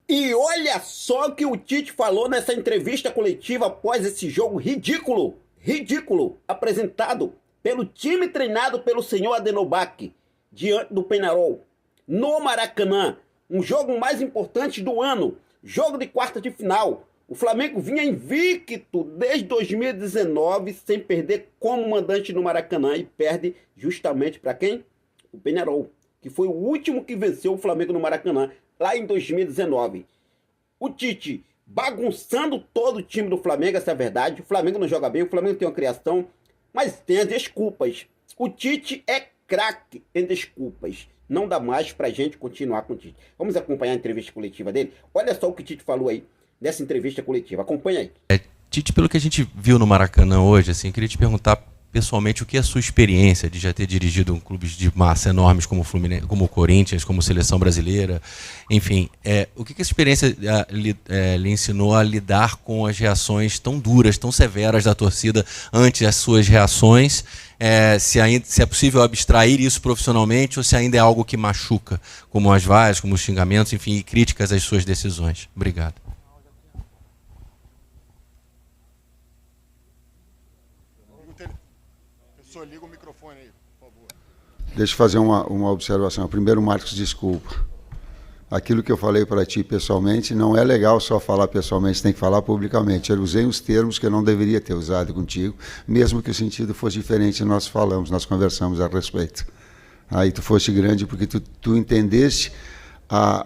E olha só o que o Tite falou nessa entrevista coletiva após esse jogo ridículo, apresentado pelo time treinado pelo senhor Adenobach, diante do Peñarol, no Maracanã, um jogo mais importante do ano, jogo de quarta de final. O Flamengo vinha invicto desde 2019, sem perder como mandante no Maracanã, e perde justamente para quem? O Peñarol, que foi o último que venceu o Flamengo no Maracanã, lá em 2019. O Tite bagunçando todo o time do Flamengo, essa é a verdade. O Flamengo não joga bem, o Flamengo tem uma criação, mas tem as desculpas. O Tite é craque em desculpas. Não dá mais pra gente continuar com o Tite. Vamos acompanhar a entrevista coletiva dele? Olha só o que o Tite falou aí nessa entrevista coletiva. Acompanha aí. Tite, pelo que a gente viu no Maracanã hoje, assim, queria te perguntar pessoalmente o que é a sua experiência de já ter dirigido clubes de massa enormes como o Fluminense, como o Corinthians, como Seleção Brasileira, enfim, o que essa experiência lhe ensinou a lidar com as reações tão duras, tão severas da torcida ante as suas reações, se é possível abstrair isso profissionalmente ou se ainda é algo que machuca, como as vaias, como os xingamentos, enfim, e críticas às suas decisões. Obrigado. Liga o microfone aí, por favor. Deixa eu fazer uma observação. Primeiro, Marcos, desculpa. Aquilo que eu falei para ti pessoalmente, não é legal só falar pessoalmente, tem que falar publicamente. Eu usei uns termos que eu não deveria ter usado contigo, mesmo que o sentido fosse diferente, nós conversamos a respeito. Aí tu foste grande porque tu entendeste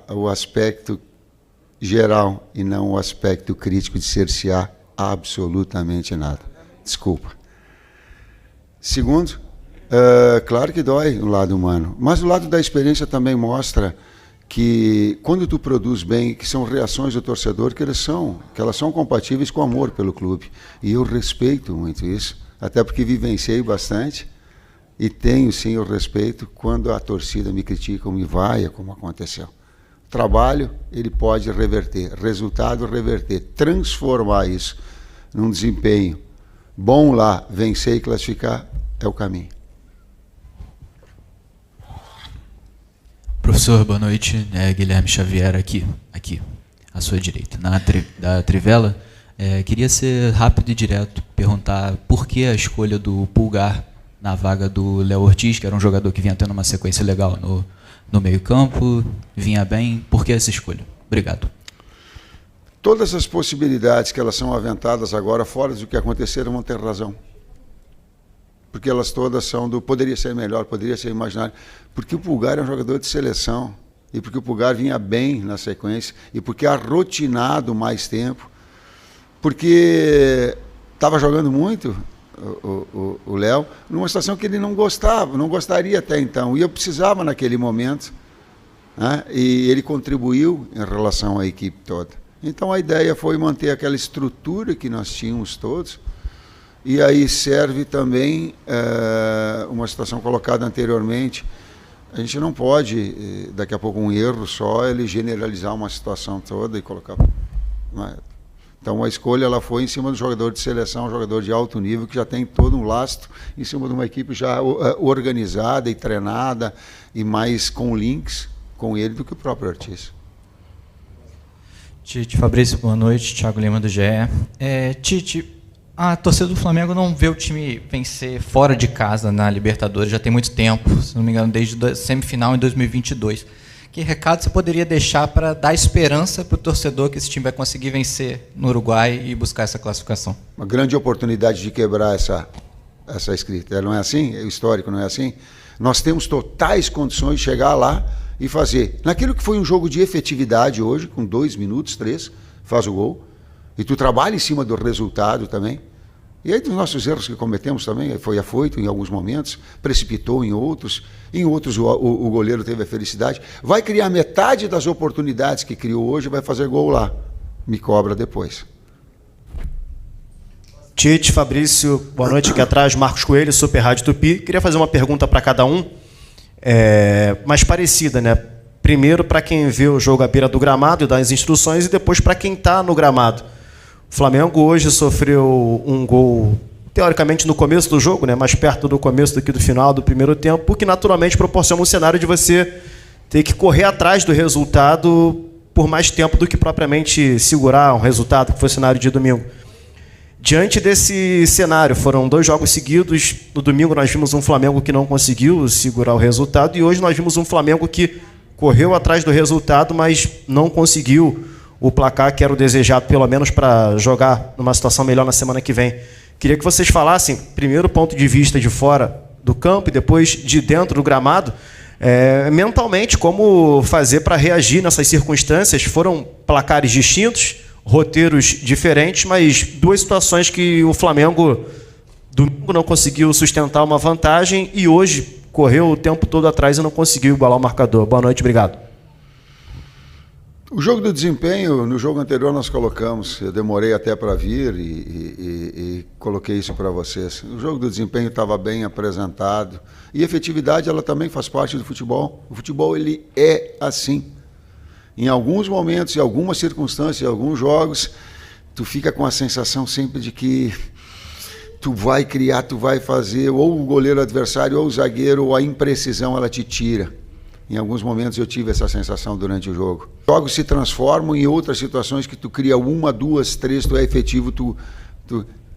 o aspecto geral e não o aspecto crítico de cercear absolutamente nada. Desculpa. Segundo, claro que dói o lado humano, mas o lado da experiência também mostra que quando tu produz bem, que são reações do torcedor que elas são compatíveis com o amor pelo clube. E eu respeito muito isso, até porque vivenciei bastante e tenho sim o respeito quando a torcida me critica ou me vaia, como aconteceu. Trabalho, ele pode reverter, resultado reverter, transformar isso num desempenho bom lá, vencer e classificar é o caminho. Professor, boa noite. Guilherme Xavier aqui, à sua direita, da Trivela. Queria ser rápido e direto, perguntar por que a escolha do Pulgar na vaga do Léo Ortiz, que era um jogador que vinha tendo uma sequência legal no meio-campo, vinha bem. Por que essa escolha? Obrigado. Todas as possibilidades que elas são aventadas agora, fora do que aconteceram, vão ter razão. Porque elas todas são poderia ser melhor, poderia ser imaginário. Porque o Pulgar é um jogador de seleção, e porque o Pulgar vinha bem na sequência, e porque é rotinado mais tempo, porque estava jogando muito o Léo, numa situação que ele não gostaria até então, e eu precisava naquele momento, né? E ele contribuiu em relação à equipe toda. Então a ideia foi manter aquela estrutura que nós tínhamos todos, e aí serve também uma situação colocada anteriormente. A gente não pode, daqui a pouco um erro só, ele generalizar uma situação toda e colocar... Então a escolha ela foi em cima do jogador de seleção, um jogador de alto nível, que já tem todo um lastro, em cima de uma equipe já organizada e treinada, e mais com links com ele do que o próprio Ortiz. Tite, Fabrício, boa noite. Thiago Lima, do GE. Tite, a torcida do Flamengo não vê o time vencer fora de casa na Libertadores já tem muito tempo, se não me engano, desde a semifinal em 2022. Que recado você poderia deixar para dar esperança para o torcedor que esse time vai conseguir vencer no Uruguai e buscar essa classificação? Uma grande oportunidade de quebrar essa escrita. Não é assim? O histórico não é assim? Nós temos totais condições de chegar lá e fazer. Naquilo que foi um jogo de efetividade hoje, com 2 minutos, 3, faz o gol. E tu trabalha em cima do resultado também. E aí dos nossos erros que cometemos também, foi afoito em alguns momentos, precipitou em outros o goleiro teve a felicidade. Vai criar metade das oportunidades que criou hoje, vai fazer gol lá. Me cobra depois. Tite, Fabrício, boa noite. Aqui atrás, Marcos Coelho, Super Rádio Tupi. Queria fazer uma pergunta para cada um, mais parecida, né? Primeiro para quem vê o jogo à beira do gramado e dá as instruções, e depois para quem está no gramado. O Flamengo hoje sofreu um gol, teoricamente, no começo do jogo, né? Mais perto do começo do que do final do primeiro tempo, o que naturalmente proporciona um cenário de você ter que correr atrás do resultado por mais tempo do que propriamente segurar um resultado, que foi o cenário de domingo. Diante desse cenário, foram 2 jogos seguidos. No domingo nós vimos um Flamengo que não conseguiu segurar o resultado, e hoje nós vimos um Flamengo que correu atrás do resultado, mas não conseguiu o placar que era o desejado, pelo menos para jogar numa situação melhor na semana que vem. Queria que vocês falassem, primeiro, ponto de vista de fora do campo e depois de dentro do gramado, mentalmente, como fazer para reagir nessas circunstâncias. Foram placares distintos, roteiros diferentes, mas 2 situações que o Flamengo domingo não conseguiu sustentar uma vantagem e hoje correu o tempo todo atrás e não conseguiu igualar o marcador. Boa noite, obrigado. O jogo do desempenho, no jogo anterior nós colocamos, eu demorei até para vir e coloquei isso para vocês. O jogo do desempenho estava bem apresentado e efetividade ela também faz parte do futebol. O futebol ele é assim. Em alguns momentos, em algumas circunstâncias, em alguns jogos, tu fica com a sensação sempre de que tu vai criar, tu vai fazer, ou o goleiro adversário, ou o zagueiro, ou a imprecisão ela te tira. Em alguns momentos eu tive essa sensação durante o jogo. Os jogos se transformam em outras situações que tu cria 1, 2, 3, tu é efetivo,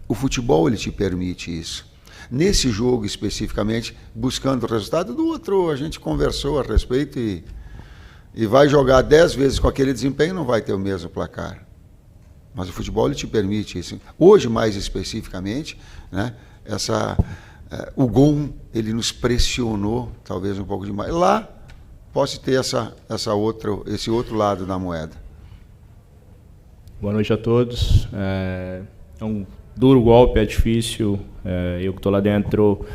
o futebol ele te permite isso. Nesse jogo especificamente, buscando o resultado do outro, a gente conversou a respeito e vai jogar 10 vezes com aquele desempenho, não vai ter o mesmo placar. Mas o futebol ele te permite isso. Hoje, mais especificamente, né, o gol ele nos pressionou, talvez um pouco demais. Lá, posso ter esse outro lado da moeda. Boa noite a todos. É um duro golpe, é difícil. Eu que estou lá dentro,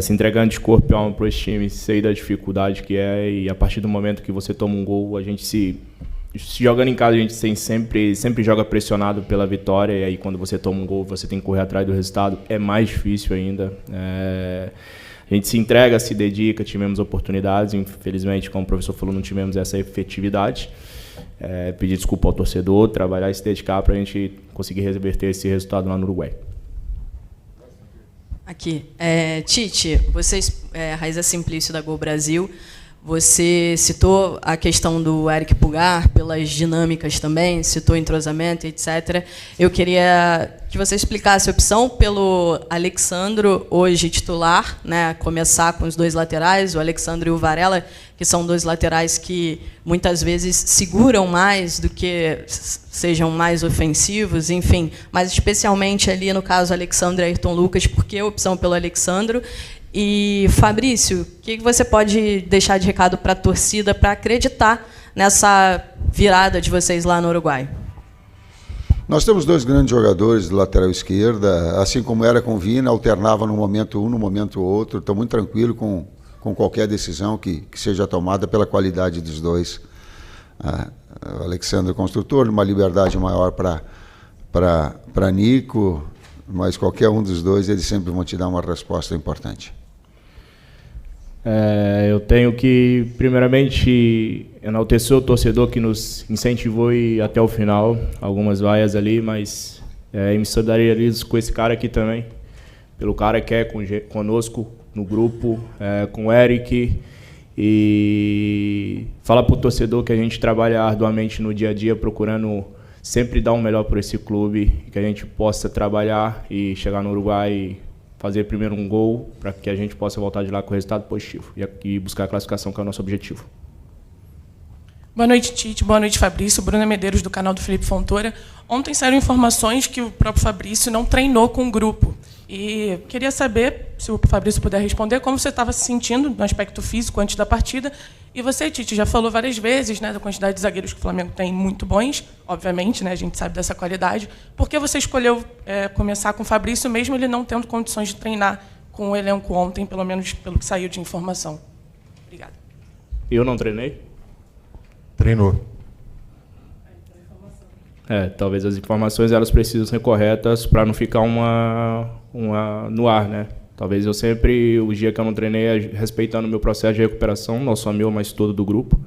se entregando de corpo e alma para esse time, sei da dificuldade que é, e a partir do momento que você toma um gol, a gente se jogando em casa, a gente sempre joga pressionado pela vitória, e aí quando você toma um gol, você tem que correr atrás do resultado, é mais difícil ainda. A gente se entrega, se dedica, tivemos oportunidades, infelizmente, como o professor falou, não tivemos essa efetividade. Pedir desculpa ao torcedor, trabalhar e se dedicar para a gente conseguir reverter esse resultado lá no Uruguai. Aqui. Tite, vocês, Raiza Simplício da Gol Brasil, você citou a questão do Eric Pulgar, pelas dinâmicas também, citou entrosamento, etc. Eu queria que você explicasse a opção pelo Alexandro, hoje titular, né, começar com os 2 laterais, o Alexandro e o Varela, que são 2 laterais que muitas vezes seguram mais do que sejam mais ofensivos, enfim, mas especialmente ali no caso Alexandro e Ayrton Lucas, por que a opção pelo Alexandro? E, Fabrício, o que você pode deixar de recado para a torcida para acreditar nessa virada de vocês lá no Uruguai? Nós temos 2 grandes jogadores de lateral esquerda, assim como era com o Vina, alternava no momento um, no momento outro. Estou muito tranquilo com qualquer decisão que seja tomada pela qualidade dos 2. O Alexandre Construtor, uma liberdade maior para Nico, mas qualquer um dos 2, eles sempre vão te dar uma resposta importante. Eu tenho que, primeiramente, enaltecer o torcedor que nos incentivou a ir até o final, algumas vaias ali, mas me solidarizo com esse cara aqui também, pelo cara que é conosco no grupo, com o Eric, e falar para o torcedor que a gente trabalha arduamente no dia a dia, procurando sempre dar o melhor por esse clube, que a gente possa trabalhar e chegar no Uruguai e fazer primeiro um gol para que a gente possa voltar de lá com resultado positivo e buscar a classificação, que é o nosso objetivo. Boa noite, Tite. Boa noite, Fabrício. Bruna Medeiros, do canal do Felipe Fontoura. Ontem saíram informações que o próprio Fabrício não treinou com o grupo. E queria saber, se o Fabrício puder responder, como você estava se sentindo no aspecto físico antes da partida. E você, Tite, já falou várias vezes, né, da quantidade de zagueiros que o Flamengo tem muito bons, obviamente, né, a gente sabe dessa qualidade. Por que você escolheu começar com o Fabrício, mesmo ele não tendo condições de treinar com o elenco ontem, pelo menos pelo que saiu de informação? Obrigada. Eu não treinei? Treinou. Talvez as informações elas precisam ser corretas para não ficar uma no ar, né? Talvez eu sempre, o dia que eu não treinei, respeitando o meu processo de recuperação, não só meu, mas todo do grupo.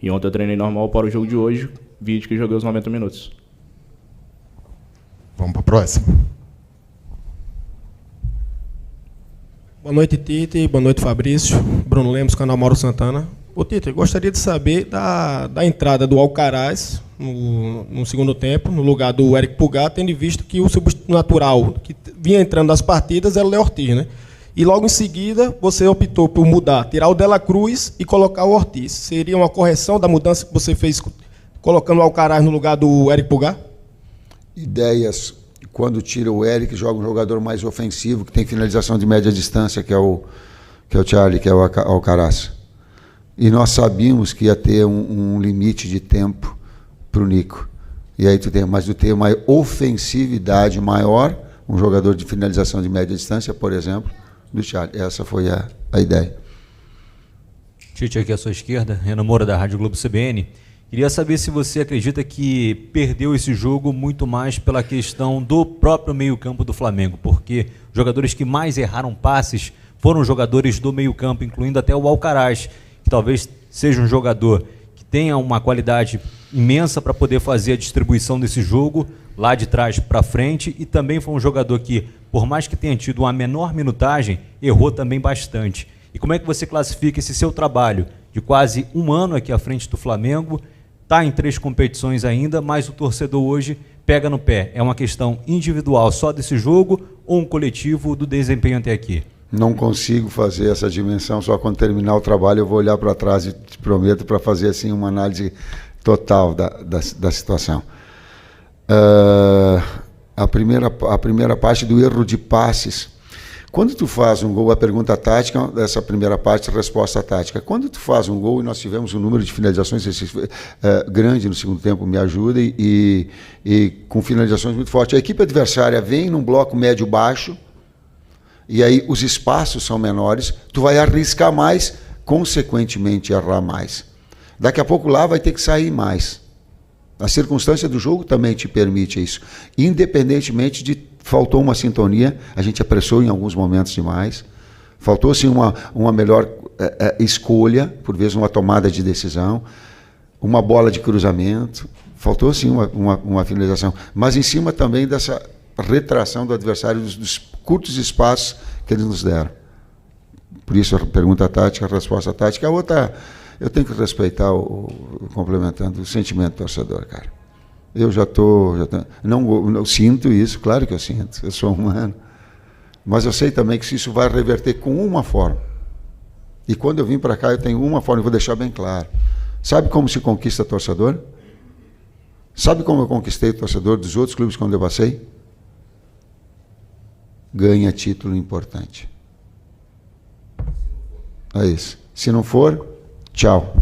E ontem eu treinei normal para o jogo de hoje, vídeo que joguei os 90 minutos. Vamos para a próxima. Boa noite, Tite. Boa noite, Fabrício. Bruno Lemos, canal Mauro Santana. Ô, Tito, eu gostaria de saber da entrada do Alcaraz no segundo tempo, no lugar do Eric Pulgar, tendo visto que o substituto natural que vinha entrando nas partidas era o Léo Ortiz, né? E logo em seguida você optou por mudar, tirar o Dela Cruz e colocar o Ortiz. Seria uma correção da mudança que você fez colocando o Alcaraz no lugar do Eric Pulgar? Ideias, quando tira o Eric, joga um jogador mais ofensivo, que tem finalização de média distância, que é o Charlie, que é o Alcaraz. E nós sabíamos que ia ter um limite de tempo para o Nico. E aí tu tem uma ofensividade maior, um jogador de finalização de média distância, por exemplo, do Charlie. Essa foi a ideia. Tite, aqui à sua esquerda, Renan Moura, da Rádio Globo CBN. Queria saber se você acredita que perdeu esse jogo muito mais pela questão do próprio meio-campo do Flamengo, porque os jogadores que mais erraram passes foram jogadores do meio-campo, incluindo até o Alcaraz, que talvez seja um jogador que tenha uma qualidade imensa para poder fazer a distribuição desse jogo lá de trás para frente, e também foi um jogador que, por mais que tenha tido uma menor minutagem, errou também bastante. E como é que você classifica esse seu trabalho de quase um ano aqui à frente do Flamengo? Está em 3 competições ainda, mas o torcedor hoje pega no pé. É uma questão individual só desse jogo ou um coletivo do desempenho até aqui? Não consigo fazer essa dimensão, só quando terminar o trabalho eu vou olhar para trás e te prometo para fazer assim uma análise total da situação. A primeira parte do erro de passes. Quando tu faz um gol, a pergunta tática, essa primeira parte, a resposta tática. Quando tu faz um gol, e nós tivemos um número de finalizações grande no segundo tempo, me ajuda, e com finalizações muito fortes. A equipe adversária vem num bloco médio-baixo, e aí os espaços são menores, tu vai arriscar mais, consequentemente errar mais. Daqui a pouco lá vai ter que sair mais. A circunstância do jogo também te permite isso. Independentemente de faltou uma sintonia, a gente apressou em alguns momentos demais, faltou sim uma melhor escolha, por vezes uma tomada de decisão, uma bola de cruzamento, faltou sim uma finalização, mas em cima também dessa retração do adversário, dos curtos espaços que eles nos deram. Por isso a pergunta tática, a resposta tática. A outra, eu tenho que respeitar, complementando, o sentimento do torcedor, cara. Eu não sinto isso, claro que eu sinto, eu sou humano, mas eu sei também que isso vai reverter com uma forma. E quando eu vim para cá, eu tenho uma forma, eu vou deixar bem claro. Sabe como se conquista torcedor? Sabe como eu conquistei o torcedor dos outros clubes quando eu passei? Ganha título importante. É isso. Se não for, tchau.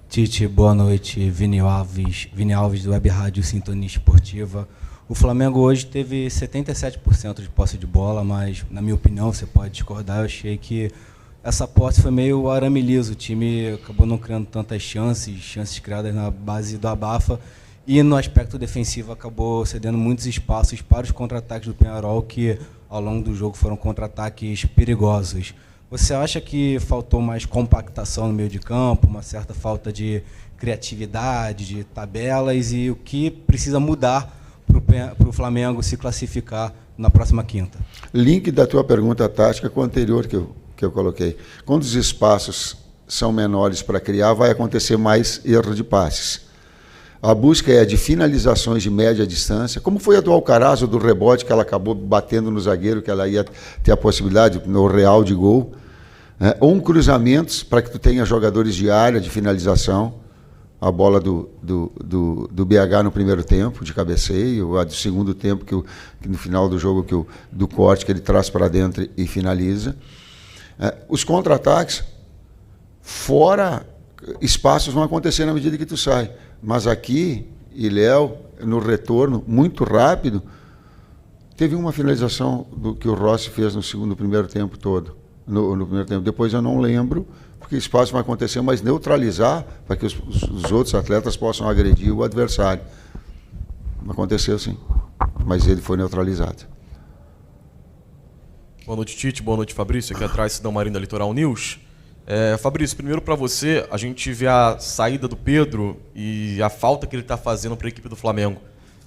Tite, boa noite. Vini Alves do Web Rádio Sintonia Esportiva. O Flamengo hoje teve 77% de posse de bola, mas, na minha opinião, você pode discordar, eu achei que essa posse foi meio arame liso. O time acabou não criando tantas chances criadas na base do abafa, e no aspecto defensivo acabou cedendo muitos espaços para os contra-ataques do Peñarol, que ao longo do jogo foram contra-ataques perigosos. Você acha que faltou mais compactação no meio de campo, uma certa falta de criatividade, de tabelas, e o que precisa mudar para o Flamengo se classificar na próxima quinta? Link da tua pergunta tática com o anterior que eu coloquei. Quando os espaços são menores para criar, vai acontecer mais erro de passes. A busca é de finalizações de média distância, como foi a do Alcaraz, ou do rebote, que ela acabou batendo no zagueiro, que ela ia ter a possibilidade, no real, de gol. Ou um cruzamento, para que tu tenha jogadores de área, de finalização. A bola do BH no primeiro tempo, de cabeceio, a do segundo tempo, que no final do jogo, do corte, que ele traz para dentro e finaliza. Os contra-ataques, fora espaços, vão acontecer na medida que tu sai. Mas aqui, e Léo, no retorno, muito rápido, teve uma finalização do que o Rossi fez no primeiro tempo todo. No primeiro tempo. Depois eu não lembro, porque espaço vai acontecer, mas neutralizar para que os outros atletas possam agredir o adversário. Aconteceu sim, mas ele foi neutralizado. Boa noite, Tite. Boa noite, Fabrício. Aqui atrás, Cidão Marinho da Litoral News. Fabrício, primeiro para você, a gente vê a saída do Pedro e a falta que ele está fazendo para a equipe do Flamengo.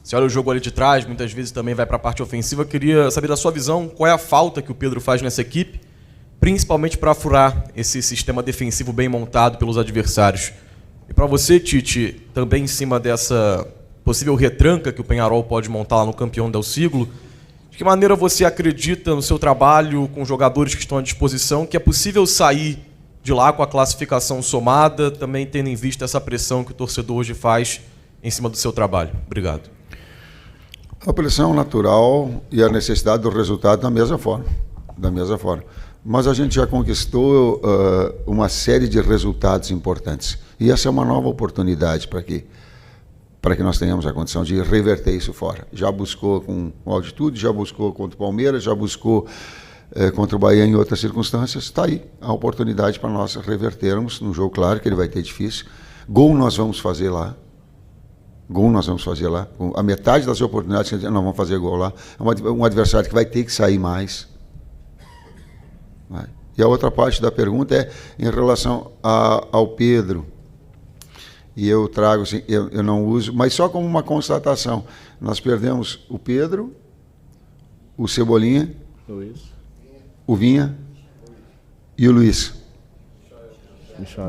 Você olha o jogo ali de trás, muitas vezes também vai para a parte ofensiva. Eu queria saber da sua visão, qual é a falta que o Pedro faz nessa equipe principalmente para furar esse sistema defensivo bem montado pelos adversários. E para você, Tite, também em cima dessa possível retranca que o Peñarol pode montar lá no Campeão del Siglo, de que maneira você acredita no seu trabalho com jogadores que estão à disposição, que é possível sair de lá com a classificação somada, também tendo em vista essa pressão que o torcedor hoje faz em cima do seu trabalho? Obrigado. A pressão natural e a necessidade do resultado da mesma forma. Mas a gente já conquistou uma série de resultados importantes. E essa é uma nova oportunidade para que nós tenhamos a condição de reverter isso fora. Já buscou com o Altitude, já buscou contra o Palmeiras, já buscou contra o Bahia em outras circunstâncias. Está aí a oportunidade para nós revertermos num jogo, claro que ele vai ter difícil. Gol nós vamos fazer lá. A metade das oportunidades que nós vamos fazer gol lá. É um adversário que vai ter que sair mais. E a outra parte da pergunta é em relação ao Pedro. E eu trago, assim, eu não uso, mas só como uma constatação. Nós perdemos o Pedro, o Cebolinha, o Vinha e o Luiz.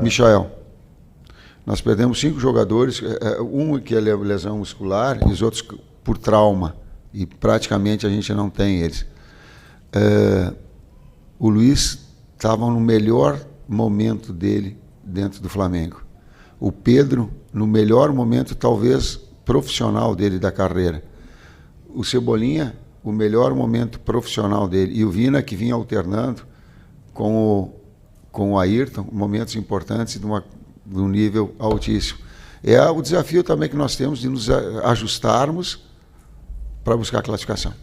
Michael. Nós perdemos 5 jogadores, um que é lesão muscular e os outros por trauma. E praticamente a gente não tem eles. O Luiz estava no melhor momento dele dentro do Flamengo. O Pedro, no melhor momento, talvez, profissional dele da carreira. O Cebolinha, o melhor momento profissional dele. E o Vina, que vinha alternando com o Ayrton, momentos importantes de um nível altíssimo. É o desafio também que nós temos de nos ajustarmos para buscar a classificação.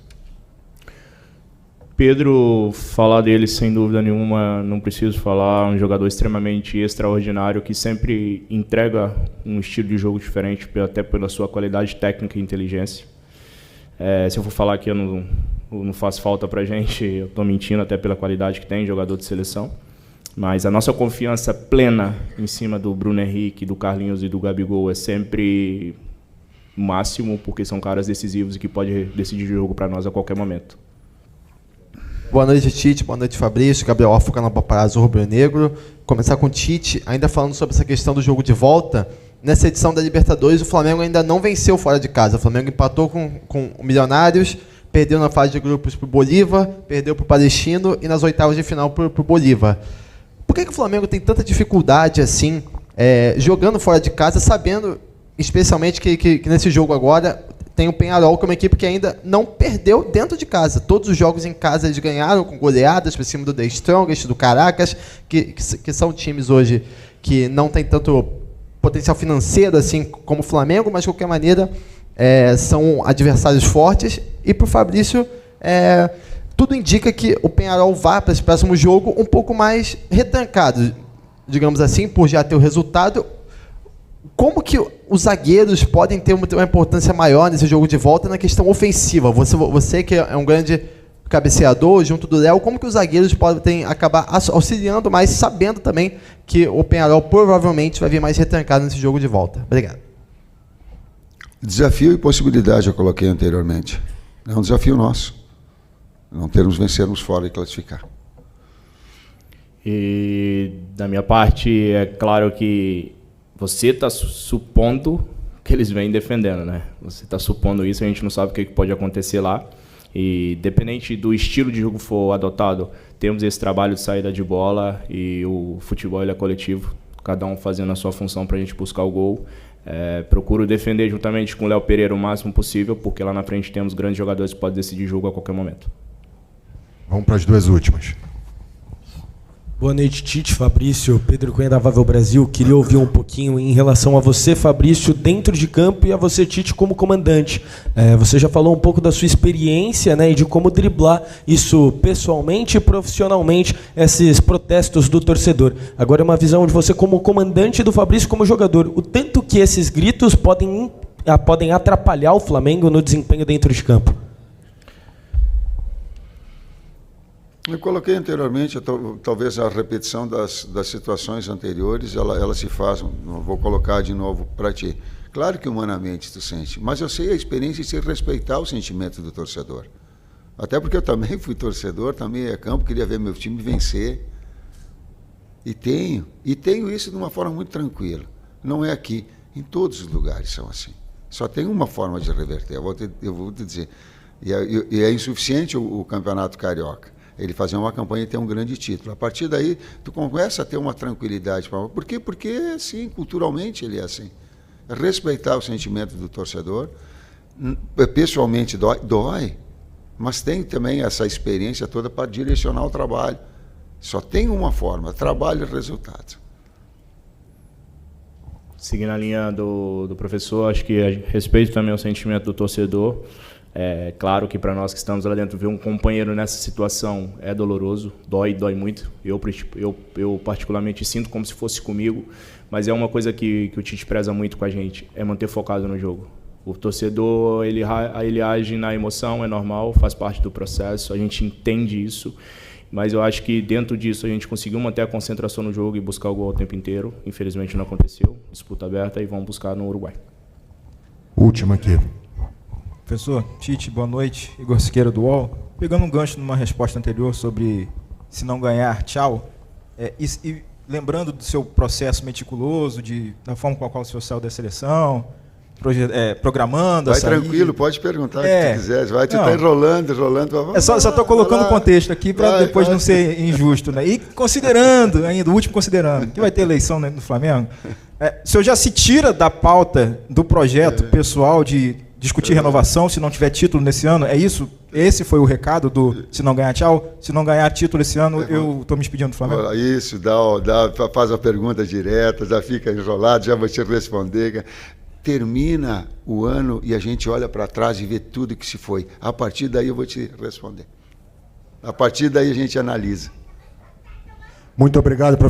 Pedro, falar dele sem dúvida nenhuma, não preciso falar, um jogador extremamente extraordinário que sempre entrega um estilo de jogo diferente, até pela sua qualidade técnica e inteligência. Se eu for falar que eu não faço falta pra gente, eu estou mentindo até pela qualidade que tem, jogador de seleção. Mas a nossa confiança plena em cima do Bruno Henrique, do Carlinhos e do Gabigol é sempre o máximo, porque são caras decisivos e que podem decidir o jogo para nós a qualquer momento. Boa noite, Tite. Boa noite, Fabrício. Gabriel Alfa, canal Paparazzo Rubro Negro. Começar com o Tite, ainda falando sobre essa questão do jogo de volta. Nessa edição da Libertadores, o Flamengo ainda não venceu fora de casa. O Flamengo empatou com o Milionários, perdeu na fase de grupos para o Bolívar, perdeu para o Palestino e nas oitavas de final para o Bolívar. Por que o Flamengo tem tanta dificuldade assim, jogando fora de casa, sabendo especialmente que nesse jogo agora tem o Peñarol, que é uma equipe que ainda não perdeu dentro de casa. Todos os jogos em casa eles ganharam com goleadas para cima do The Strongest, do Caracas, que são times hoje que não tem tanto potencial financeiro assim como o Flamengo, mas de qualquer maneira são adversários fortes. E para o Fabrício, tudo indica que o Peñarol vá para esse próximo jogo um pouco mais retrancado, digamos assim, por já ter o resultado. Como que os zagueiros podem ter uma importância maior nesse jogo de volta na questão ofensiva? Você que é um grande cabeceador, junto do Léo, como que os zagueiros podem acabar auxiliando mais, sabendo também que o Peñarol provavelmente vai vir mais retrancado nesse jogo de volta? Obrigado. Desafio e possibilidade eu coloquei anteriormente. É um desafio nosso. Não vencermos fora e classificar. E da minha parte, é claro que você está supondo que eles vêm defendendo, né? Você está supondo isso, a gente não sabe o que pode acontecer lá. E dependente do estilo de jogo que for adotado, temos esse trabalho de saída de bola e o futebol ele é coletivo, cada um fazendo a sua função para a gente buscar o gol. Procuro defender juntamente com o Léo Pereira o máximo possível, porque lá na frente temos grandes jogadores que podem decidir jogo a qualquer momento. Vamos para as 2 últimas. Boa noite, Tite, Fabrício, Pedro Cunha da Vável Brasil. Queria ouvir um pouquinho em relação a você, Fabrício, dentro de campo e a você, Tite, como comandante. Você já falou um pouco da sua experiência, né, e de como driblar isso pessoalmente e profissionalmente, esses protestos do torcedor. Agora, uma visão de você como comandante do Fabrício como jogador. O tanto que esses gritos podem atrapalhar o Flamengo no desempenho dentro de campo? Eu coloquei anteriormente, talvez a repetição das situações anteriores, ela se faz, não vou colocar de novo para ti. Claro que humanamente tu sente, mas eu sei a experiência de se respeitar o sentimento do torcedor. Até porque eu também fui torcedor, também ia a campo, queria ver meu time vencer. E tenho isso de uma forma muito tranquila. Não é aqui, em todos os lugares são assim. Só tem uma forma de reverter, eu vou te dizer. E é insuficiente o Campeonato Carioca. Ele fazer uma campanha e ter um grande título. A partir daí, tu começa a ter uma tranquilidade. Por quê? Porque, assim, culturalmente ele é assim. Respeitar o sentimento do torcedor. Pessoalmente dói, mas tem também essa experiência toda para direcionar o trabalho. Só tem uma forma, trabalho e resultado. Seguindo a linha do professor, acho que respeito também o sentimento do torcedor. É claro que para nós que estamos lá dentro, ver um companheiro nessa situação é doloroso, dói muito. Eu particularmente sinto como se fosse comigo, mas é uma coisa que o Tite preza muito com a gente, é manter focado no jogo. O torcedor, ele age na emoção, é normal, faz parte do processo, a gente entende isso, mas eu acho que dentro disso a gente conseguiu manter a concentração no jogo e buscar o gol o tempo inteiro. Infelizmente não aconteceu, disputa aberta e vamos buscar no Uruguai. Última aqui. Professor Tite, boa noite. Igor Siqueira do UOL. Pegando um gancho numa resposta anterior sobre se não ganhar, tchau. E lembrando do seu processo meticuloso, da forma com a qual o senhor saiu da seleção, programando. Vai tranquilo, pode perguntar o que tu quiser. Tu está enrolando. Só estou colocando o contexto aqui para depois não ser injusto. Né? E considerando, ainda, o último considerando, que vai ter eleição no Flamengo, o senhor já se tira da pauta do projeto pessoal de discutir renovação se não tiver título nesse ano? É isso? Esse foi o recado do se não ganhar, tchau? Se não ganhar título esse ano, eu estou me despedindo do Flamengo? Isso, faz a pergunta direta, já fica enrolado, já vou te responder. Termina o ano e a gente olha para trás e vê tudo que se foi. A partir daí eu vou te responder. A partir daí a gente analisa. Muito obrigado, professor.